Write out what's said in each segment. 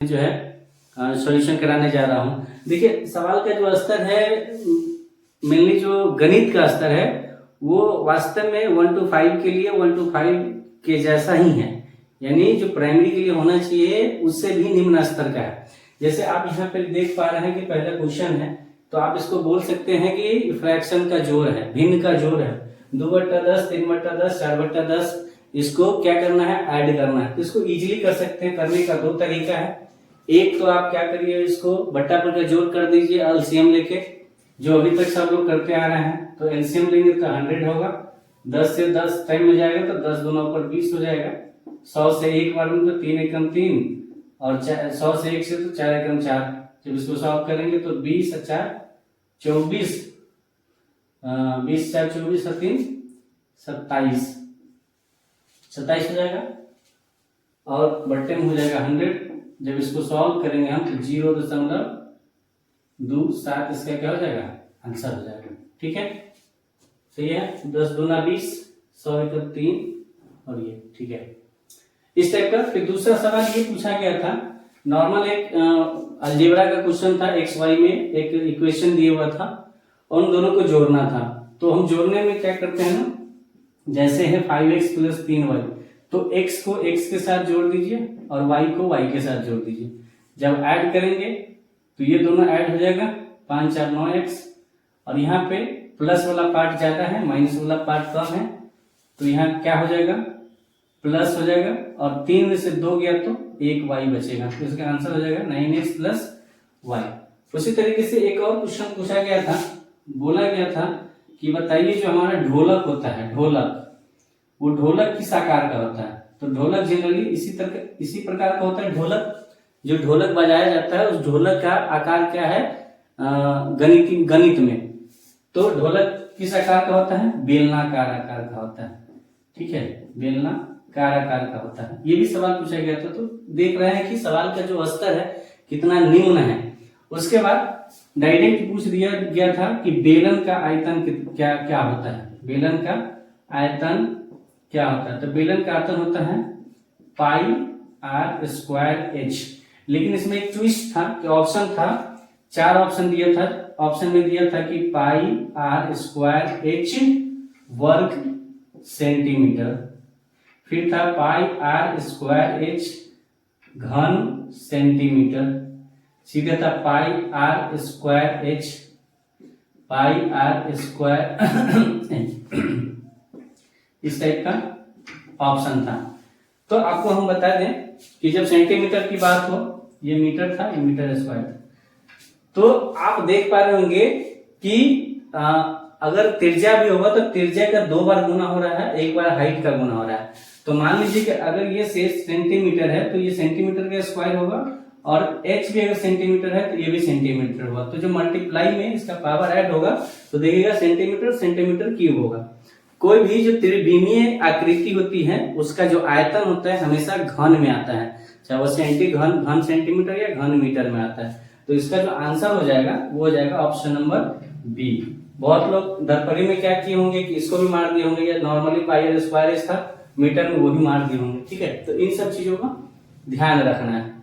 जो है सॉल्यूशन कराने जा रहा हूँ। देखिए सवाल का जो स्तर है मेनली जो गणित का स्तर है वो वास्तव में 1 to 5 के लिए 1 to 5 के जैसा ही है, यानी जो प्राइमरी के लिए होना चाहिए उससे भी निम्न स्तर का है। जैसे आप यहाँ पे देख पा रहे हैं कि पहला क्वेश्चन है, तो आप इसको बोल सकते हैं कि फ्रैक्शन का जोड़ है, भिन्न का जोड़ है। 2/10, 3/10, 4/10 इसको क्या करना है, ऐड करना है। तो इसको इजीली कर सकते हैं, करने का दो तरीका है। एक तो आप क्या करिए, इसको बट्टा पर का जोड़ कर दीजिए एलसीएम लेके, जो अभी तक सब लोग करते आ रहे हैं। तो एलसीएम लेंगे तो 100 होगा, 10 से 10 टाइम में जाएगा तो 10 दूना ऊपर 20 हो जाएगा। 100 से 1 बार में तो 3 एकम 3 और 100 से 1 से तो 4 एकम 4। जब इसको सॉल्व करेंगे तो 20 और 4 24, 20 4 24 और 3 27 हो जाएगा और बट्टे में हो जाएगा 100। जब इसको सॉल्व करेंगे हम तो 0.27 इसका क्या हो जाएगा, आंसर हो जाएगा। ठीक है, सही है। 10 दूना 20, 100 एकम 3 और ये ठीक है इस टाइप का। फिर दूसरा सवाल ये पूछा गया था, नॉर्मल एक अलजेब्रा का क्वेश्चन था। एक्स वाई में एक इक्वेशन दिया हुआ था और उन दोनों को जोड़ना था। तो हम जोड़ने में क्या करते हैं ना, जैसे है 5x + 3y, तो x को x के साथ जोड़ दीजिए और y को y के साथ जोड़ दीजिए। जब ऐड करेंगे तो ये दोनों ऐड हो जाएगा, 5 4 9x, और यहाँ पे प्लस वाला पार्ट ज्यादा है, माइनस वाला पार्ट कम है, तो यहाँ क्या हो जाएगा, प्लस हो जाएगा। और 3 में से 2 गया तो 1 y बचेगा, तो इसका आंसर हो जाएगा 9x + y। उसी तरीके से एक और क्वेश्चन पूछा गया था, बोला गया था कि बताइए जो हमारा ढोलक होता है, ढोलक, वो ढोलक किस आकार का होता है। तो ढोलक जनरली इसी प्रकार का होता है। ढोलक, जो ढोलक बजाया जाता है उस ढोलक का आकार क्या है गणित में, तो ढोलक किस आकार का होता है, बेलनाकार आकार का होता है। ठीक है, बेलनाकार आकार का होता है। ये भी सवाल पूछा गया था। तो देख रहे हैं कि सवाल का जो स्तर है कितना निम्न है। उसके बाद डायरेक्ट पूछ दिया गया था कि बेलन का आयतन क्या क्या होता है, बेलन का आयतन क्या होता है। तो बेलन का आयतन होता है πr²h। लेकिन इसमें एक ट्विस्ट था कि ऑप्शन था, 4 ऑप्शन दिया था। ऑप्शन में दिया था कि πr²h वर्ग सेंटीमीटर, फिर था πr²h घन सेंटीमीटर, सीधा था πr²h इस टाइप का ऑप्शन था। तो आपको हम बता दें कि जब सेंटीमीटर की बात हो, ये मीटर था, ये मीटर स्क्वायर, तो आप देख पा रहे होंगे कि अगर त्रिज्या भी होगा तो त्रिज्या का 2 बार गुना हो रहा है, 1 बार हाइट का गुना हो रहा है। तो मान लीजिए कि अगर ये सेंटीमीटर है तो ये सेंटीमीटर का स्क्वायर होगा, और h भी अगर सेंटीमीटर है तो ये भी सेंटीमीटर होगा। तो जो मल्टीप्लाई में इसका पावर ऐड होगा तो देखिएगा सेंटीमीटर सेंटीमीटर क्यूब होगा। कोई भी जो त्रिविमीय आकृति होती है उसका जो आयतन होता है हमेशा घन में आता है, चाहे वो घन सेंटीमीटर या घन मीटर में आता है। तो इसका जो आंसर हो जाएगा वो हो जाएगा ऑप्शन नंबर बी। बहुत लोग दरपरी में क्या किए होंगे कि इसको भी मार दिए होंगे, या नॉर्मली πr² था मीटर में, वो भी मार दिए होंगे। ठीक है, तो इन सब चीजों का ध्यान रखना है।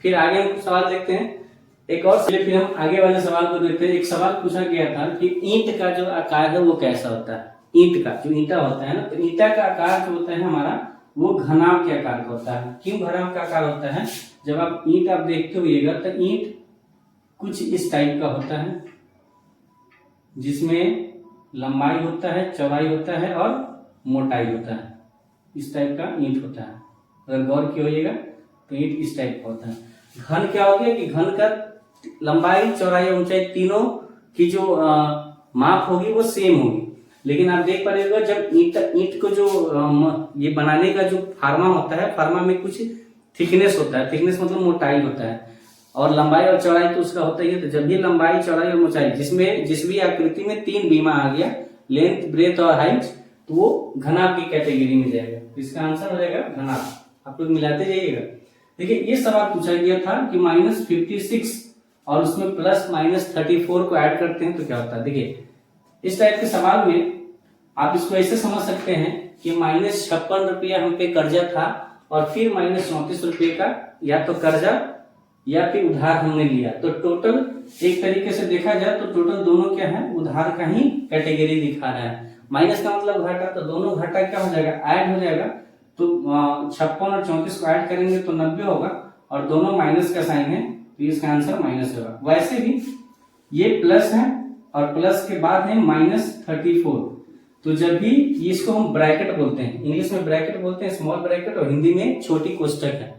फिर आगे हम सवाल देखते हैं एक और, फिर हम आगे वाले सवाल को देखते हैं। एक सवाल पूछा गया था कि ईंट का जो आकार है वो कैसा होता है। ईंट का जो ईंटा होता है ना, तो ईंटा का आकार जो होता है हमारा वो घनाभ के आकार का होता है। क्यों घनाभ का आकार होता है, जब आप ईंट आप देखते होइएगा तो ईंट कुछ इस टाइप का होता है, जिसमें लंबाई होता है, चौड़ाई होता है और मोटाई होता है। इस टाइप का ईंट होता है। अगर गौर किया तो ईंट इस टाइप का होता है। घन क्या हो गया कि घन का लंबाई चौड़ाई और ऊंचाई तीनों की जो माप होगी वो सेम होगी। लेकिन आप देख पा रहे हो जब ईंट को जो ये बनाने का जो फार्मा होता है, फार्मा में कुछ थिकनेस होता है, थिकनेस मतलब मोटाई होता है, और लंबाई और चौड़ाई तो उसका होता ही है। तो जब भी लंबाई चौड़ाई और ऊंचाई जिसमें जिस भी आकृति में 3 बीमा आ गया, लेंथ ब्रेथ और हाइट, तो वो घनाभ की कैटेगरी में जाएगा। तो इसका आंसर हो जाएगा घनाभ। आप लोग मिलाते जाइएगा। देखिए ये सवाल पूछा गया था कि -56 और उसमें +-34 को ऐड करते हैं तो क्या होता है। देखिए इस टाइप के सवाल में आप इसको ऐसे समझ सकते हैं कि -56 रुपया हम पे कर्जा था और फिर -34 रुपये का या तो कर्जा या फिर उधार हमने लिया। तो टोटल एक तरीके से देखा जाए तो टोटल दोनों क्या है, उधार का ही कैटेगरी दिखा रहा है। माइनस का मतलब घाटा, तो दोनों घाटा क्या हो जाएगा, ऐड हो जाएगा। तो 56 और 34 को ऐड करेंगे तो 90 होगा, और दोनों माइनस का साइन है तो इसका आंसर माइनस होगा। वैसे भी ये प्लस है और प्लस के बाद है -34। तो जब भी इसको हम ब्रैकेट बोलते हैं, इंग्लिश में ब्रैकेट बोलते हैं, स्मॉल ब्रैकेट, और हिंदी में छोटी कोष्टक है।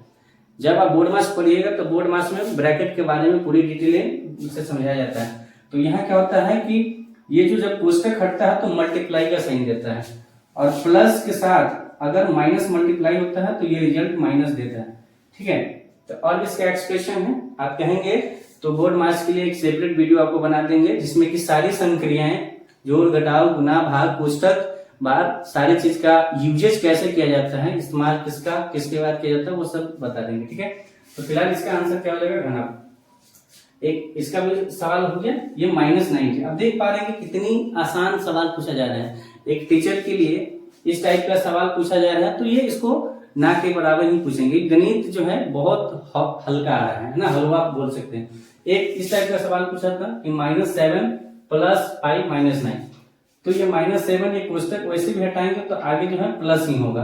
जब आप बोर्ड मास पढ़िएगा तो बोर्ड मास में ब्रैकेट के बारे में पूरी डिटेल से समझाया जाता है। तो यहाँ क्या होता है कि ये जो जब कोष्टक हटता है तो मल्टीप्लाई का साइन देता है, और प्लस के साथ अगर माइनस मल्टीप्लाई होता है तो ये रिजल्ट माइनस देता है। ठीक है, तो और इसका एक्सप्रेशन है, आप कहेंगे तो बोर्ड मास के लिए एक सेपरेट वीडियो आपको बना देंगे जिसमें कि सारी संक्रियाएं, जोड़ घटाव गुना भाग कोष्टक बाद सारी चीज का यूजेज कैसे किया जाता है, इस्तेमाल किसका किसके बाद किया जाता है, वो सब बता देंगे। ठीक है, तो फिलहाल इसका आंसर क्या हो जाएगा, घना। एक इसका भी सवाल हो गया, ये -90। अब देख पा रहे हैं कि कितनी आसान सवाल पूछा जा रहा है। एक टीचर के लिए इस टाइप का सवाल पूछा जा रहा है तो ये इसको ना के बराबर ही पूछेंगे। गणित जो है बहुत हल्का आ रहा है ना, हलवा आप बोल सकते हैं। एक इस टाइप का सवाल पूछा था कि -7 + 5 - 9। तो ये -7 एक कोष्टक वैसे भी हटाएंगे तो आगे जो है प्लस ही होगा,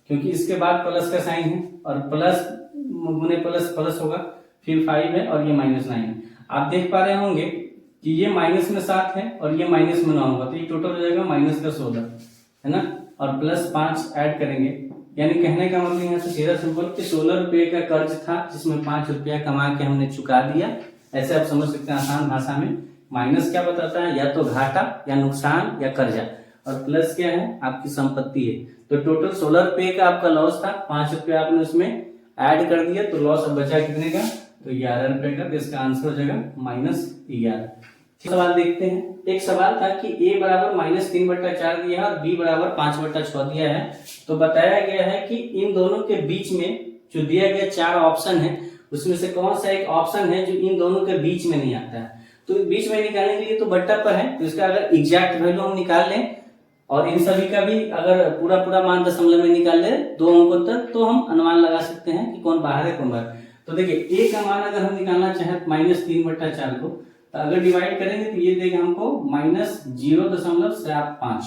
क्योंकि इसके बाद प्लस का साइन है, और प्लस गुने प्लस प्लस होगा, फिर 5 है और ये -9 है। आप देख पा रहे होंगे कि ये माइनस में 7 है और ये माइनस में 9 होगा, तो ये टोटल हो जाएगा -16, है ना, और +5 ऐड करेंगे। यानी कहने का मतलब यहाँ से सीधा सिंपल कि 16 रुपये का कर्ज था जिसमें 5 रुपया कमा के हमने चुका दिया। ऐसे आप समझ सकते हैं आसान भाषा में। माइनस क्या बताता है, या तो घाटा या नुकसान या कर्जा, और प्लस क्या है, आपकी संपत्ति है। तो टोटल 16 रुपये का आपका लॉस था, 5 रुपया आपने उसमें ऐड कर दिया, तो लॉस अब बचा कितने का, तो 11 रुपए का। तो इसका आंसर हो जाएगा -11। सवाल देखते हैं। एक सवाल था कि a बराबर -3/4 दिया है और b बराबर 5/6 दिया है। तो बताया गया है कि इन दोनों के बीच में जो दिया गया 4 ऑप्शन है उसमें से कौन सा एक ऑप्शन है जो इन दोनों के बीच में नहीं आता है। तो बीच में निकालने के लिए तो बट्टा पर है, तो इसका अगर एग्जैक्ट वैल्यू हम निकाल लें और इन सभी का भी अगर पूरा मान दशमलव में निकाल ले 2 अंकों तक, तो हम अनुमान लगा सकते हैं कि कौन बाहर है कौन बाहर। तो देखिए a का मान अगर हम निकालना चाहें -3/4 को, तो अगर डिवाइड करेंगे तो ये देगा हमको -0.75,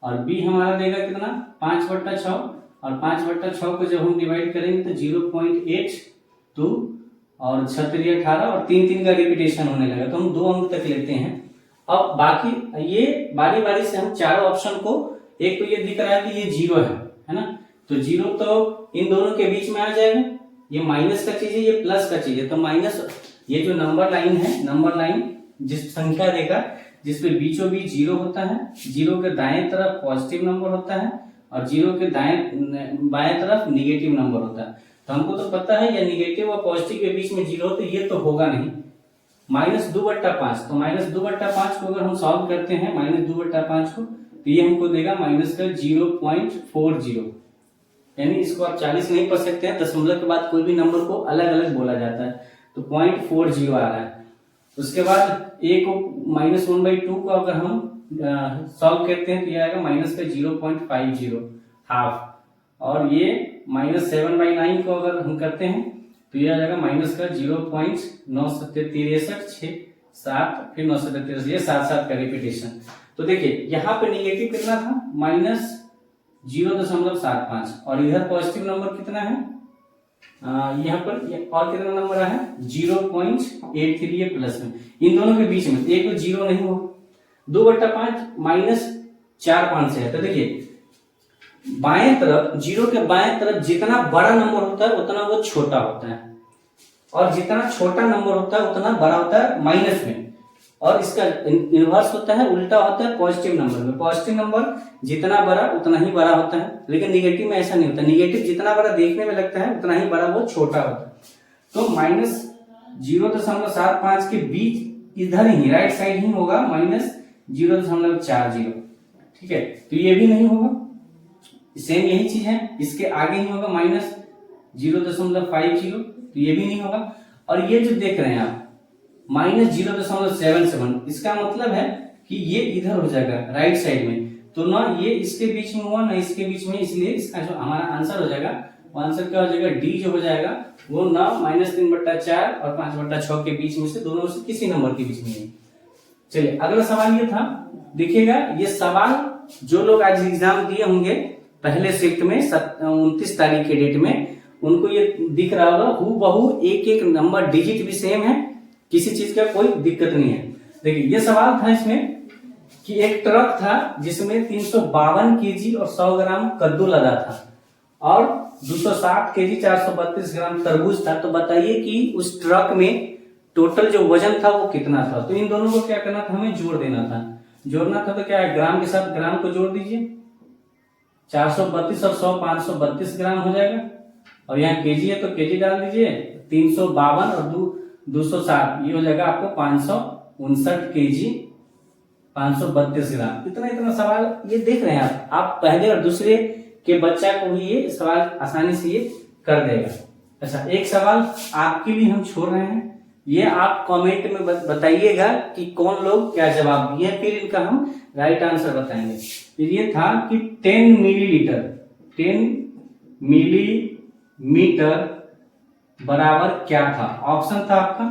और b हमारा देगा कितना 5/6, और 5/6 को जब हम डिवाइड करेंगे तो 0.82 और 18 और 3 का रिपीटेशन होने लगा, तो हम 2 अंक तक लेते हैं। अब बाकी ये बारी बारी से हम चारों ऑप्शन को, एक तो ये दिख रहा है कि ये 0 है ना, तो 0 तो इन दोनों के बीच में आ जाएगा। ये माइनस का चीज है, ये प्लस का चीज है, तो माइनस, ये जो नंबर लाइन है, नंबर लाइन जिस संख्या देगा जिसपे बीचों बीच 0 होता है, 0 के दाएं तरफ पॉजिटिव नंबर होता है और 0 के बाएं तरफ निगेटिव नंबर होता है। तो हमको तो पता है या निगेटिव और पॉजिटिव के बीच में 0, तो ये तो होगा नहीं। -2/5, तो -2/5 को अगर हम सॉल्व करते हैं -2/5 को, तो ये हमको देगा -0.40। यानी इसको आप 40 नहीं पढ़ सकते हैं, दशमलव के बाद कोई भी नंबर को अलग अलग बोला जाता है, तो 0.40 आ रहा है। उसके बाद a को -1/2 को अगर हम सॉल्व करते हैं तो ये आएगा -0.50 हाफ, और ये -7/9 को अगर हम करते हैं तो ये आ जाएगा -0.97367 फिर 973, ये 7 का रिपीटेशन। तो देखिए यहाँ पे निगेटिव कितना था, -0.75, और इधर पॉजिटिव नंबर कितना है, यहाँ पर और कितना नंबर है 0.83, ये प्लस में, इन दोनों के बीच में एक तो 0 नहीं हो, 2/5 -4/5 से है। तो देखिए बाएं तरफ, 0 के बाएं तरफ जितना बड़ा नंबर होता है उतना वो छोटा होता है, और जितना छोटा नंबर होता है उतना बड़ा होता है माइनस में, और इसका इनवर्स होता है, उल्टा होता है पॉजिटिव नंबर में। पॉजिटिव नंबर जितना बड़ा उतना ही बड़ा होता है, लेकिन निगेटिव में ऐसा नहीं होता। निगेटिव जितना बड़ा देखने में लगता है उतना ही बड़ा वो छोटा होता है। तो -0.75 के बीच इधर ही राइट साइड ही होगा -0.40। ठीक है, तो ये भी नहीं होगा, सेम यही चीज है, इसके आगे ही होगा -0.50, तो ये भी नहीं होगा। और ये जो देख रहे हैं आप -0.77, इसका मतलब है कि ये इधर हो जाएगा राइट साइड में, तो ना ये इसके बीच में हुआ ना इसके बीच में, इसलिए इसका जो हमारा आंसर हो जाएगा वो आंसर क्या हो जाएगा, डी जो हो जाएगा वो 9 -3/4 और 5/6 के बीच में से, दोनों में से किसी नंबर के बीच में नहीं। चलिए अगला सवाल ये था, देखिएगा ये सवाल जो लोग आज एग्जाम दिए होंगे पहले शिफ्ट में 29 तारीख के डेट में, उनको ये दिख रहा होगा हूबहू एक एक नंबर डिजिट भी सेम है, किसी चीज का कोई दिक्कत नहीं है। देखिए ये सवाल था इसमें कि एक ट्रक था जिसमें 352 केजी और 100 ग्राम कद्दू लदा था और 260 केजी 432 ग्राम तरबूज था। तो बताइए कि उस ट्रक में टोटल जो वजन था वो कितना था। तो इन दोनों को क्या करना था, हमें जोड़ देना था। जोड़ना था तो क्या है, ग्राम के साथ ग्राम को जोड़ दीजिए, 432 और 100 532 ग्राम हो जाएगा, और यहाँ केजी है तो केजी डाल दीजिए, 352 और 260 ये हो जाएगा आपको 559 केजी 532 ग्राम। इतना सवाल ये देख रहे हैं आप पहले और दूसरे के बच्चा को भी ये सवाल आसानी से ये कर देगा। अच्छा एक सवाल आपके लिए हम छोड़ रहे हैं, ये आप कमेंट में बताइएगा कि कौन लोग क्या जवाब दिए, फिर इनका हम राइट आंसर बताएंगे। फिर ये था कि 10 मिलीमीटर बराबर क्या था। ऑप्शन था आपका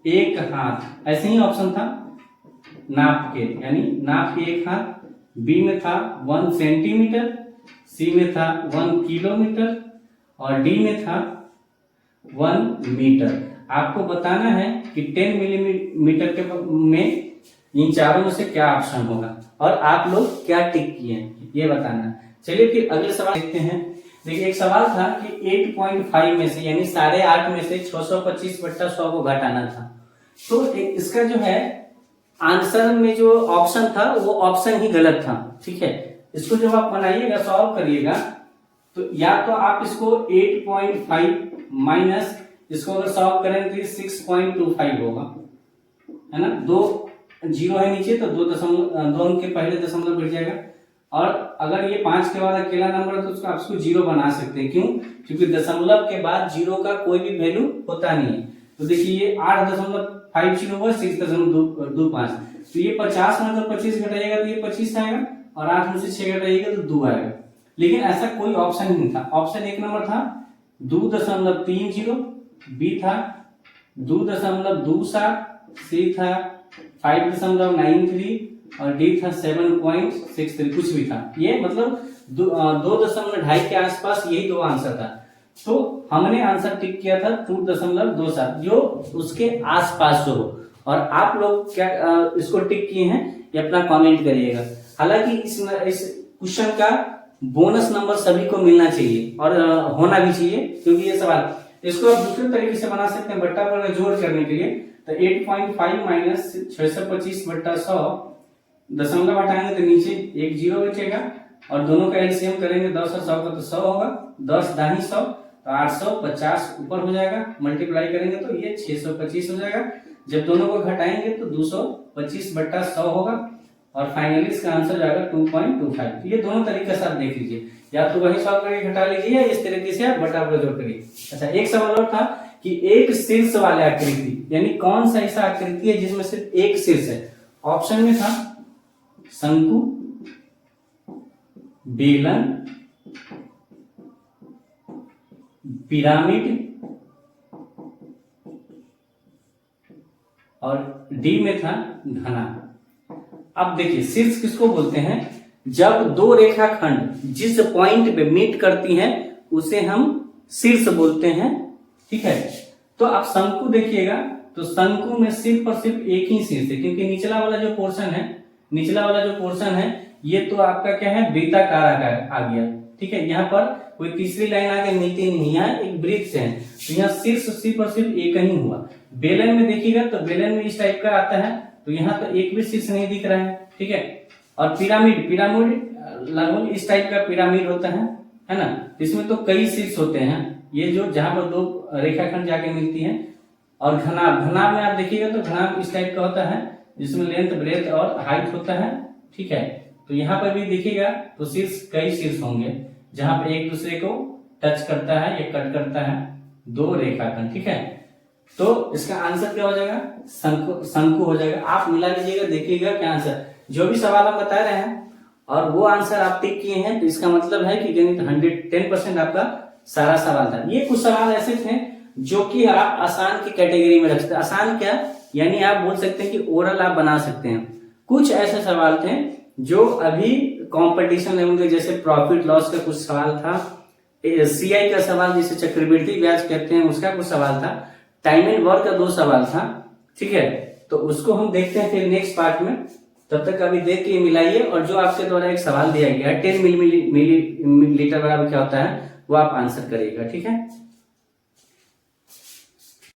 एक हाथ, ऐसे ही ऑप्शन था नाप के, यानी नाप के एक हाथ, बी में था 1 सेंटीमीटर, सी में था 1 किलोमीटर और डी में था 1 मीटर। आपको बताना है कि 10 मिलीमीटर के में इन चारों में से क्या ऑप्शन होगा और आप लोग क्या टिक किए हैं ये बताना है। चलिए फिर अगले सवाल देखते हैं। देखिए एक सवाल था कि 8.5 में से यानी 8.5 में से 625/100 को घटाना था। तो इसका जो है आंसर में जो ऑप्शन था वो ऑप्शन ही गलत था, ठीक है। इसको जब आप बनाइएगा सॉल्व करिएगा तो या तो आप इसको 8.5 माइनस इसको अगर सॉल्व करेंगे तो 6.25 होगा, है ना। 2 जीरो है नीचे तो 2 अंक के पहले दशमलव बढ़ जाएगा, और अगर ये 5 के बाद अकेला नंबर है तो उसको आप इसको जीरो बना सकते हैं। क्यों? क्योंकि दशमलव के बाद जीरो का कोई भी वैल्यू होता नहीं है। तो देखिए ये 8.50 हुआ 6.25, तो ये 50 में तो 25 घटाइएगा तो ये 25 आएगा, और 8 में से 6 घटाइएगा तो 2 आएगा। लेकिन ऐसा कोई ऑप्शन ही नहीं था। ऑप्शन एक नंबर था 2.30, बी था 2.27, सी था 5.93 और डी था 7.63, कुछ भी था। ये मतलब 2.2 के आसपास यही दो आंसर था। तो हमने आंसर टिक किया था 2.27 जो उसके आसपास हो, और आप लोग क्या इसको टिक किए हैं ये अपना कमेंट करिएगा। हालांकि इस क्वेश्चन का बोनस नंबर सभी को मिलना चाहिए और होना भी चाहिए, क्योंकि ये सवाल इसको आप दूसरे तरीके से बना सकते हैं बट्टा पर जोड़ करने के लिए। तो 8.5 माइनस 625/100 दशमलव हटाएंगे तो नीचे एक जीरो बचेगा, और दोनों का एलसीएम करेंगे 10 और 100 का तो 100 होगा, 10 दाही 100 तो 850 ऊपर हो जाएगा, मल्टीप्लाई करेंगे तो ये 625 हो जाएगा। जब दोनों को घटाएंगे तो 225/100 होगा, और फाइनली इसका आंसर जाएगा 2.25। ये दोनों तरीके से आप देख लीजिए, या तो वही सॉल्व करके घटा लीजिए या इस तरीके से आप बटा जोड़ करिए। अच्छा एक सवाल और था कि एक शीर्ष वाले आकृति, यानी कौन सा ऐसा आकृति है जिसमें सिर्फ एक शीर्ष है। ऑप्शन में था शंकु, बेलन, पिरामिड और डी में था घना। अब देखिए शीर्ष किसको बोलते हैं, जब दो रेखाखंड जिस पॉइंट पे मीट करती हैं उसे हम शीर्ष बोलते हैं, ठीक है। तो आप शंकु देखिएगा तो शंकु में सिर्फ और सिर्फ एक ही शीर्ष है, क्योंकि निचला वाला जो पोर्शन है ये तो आपका क्या है, वृत्ताकार आ गया, ठीक है। यहाँ पर कोई तीसरी लाइन आगे मिलती नहीं, यहाँ एक वृत्त है, तो यहाँ शीर्ष सिर्फ और सिर्फ एक ही हुआ। बेलन में देखिएगा तो बेलन में इस टाइप का आता है, तो यहाँ तो एक भी शीर्ष नहीं दिख रहा है, ठीक है। और पिरामिड लगभग इस टाइप का पिरामिड होता है ना। इसमें तो कई शीर्ष होते हैं, ये जो जहां पर दो रेखाखंड जाके मिलती हैं। और घनाभ में आप देखिएगा तो घनाभ इस टाइप का होता है, जिसमें लेंथ ब्रेथ और हाइट होता है, ठीक है। तो यहाँ पर भी देखिएगा तो कई शीर्ष होंगे जहां पर एक दूसरे को टच करता है या कट करता है दो रेखाखंड, ठीक है। तो इसका आंसर क्या हो जाएगा, शंकु हो जाएगा। आप मिला लीजिएगा, देखिएगा क्या आंसर। जो भी सवाल हम बता रहे हैं और वो आंसर आप टिक किए हैं, तो इसका मतलब है कि गणित 110% आपका सारा सवाल था। ये कुछ सवाल ऐसे थे जो कि आप आसान की कैटेगरी में रखते हैं। आसान क्या, यानी आप बोल सकते हैं कि ओरल आप बना सकते हैं। कुछ ऐसे सवाल थे जो अभी कंपटीशन लेवल के, जैसे प्रॉफिट लॉस का कुछ सवाल था, सीआई का सवाल जिसे चक्रवृद्धि ब्याज कहते हैं उसका कुछ सवाल था, टाइम एंड वर्क का 2 सवाल था। ठीक है, तो उसको हम देखते हैं फिर नेक्स्ट पार्ट में। तब तक अभी देख के मिलाइए, और जो आपके द्वारा एक सवाल दिया गया है 10 मिलीलीटर बराबर क्या होता है वो आप आंसर करिएगा। ठीक है।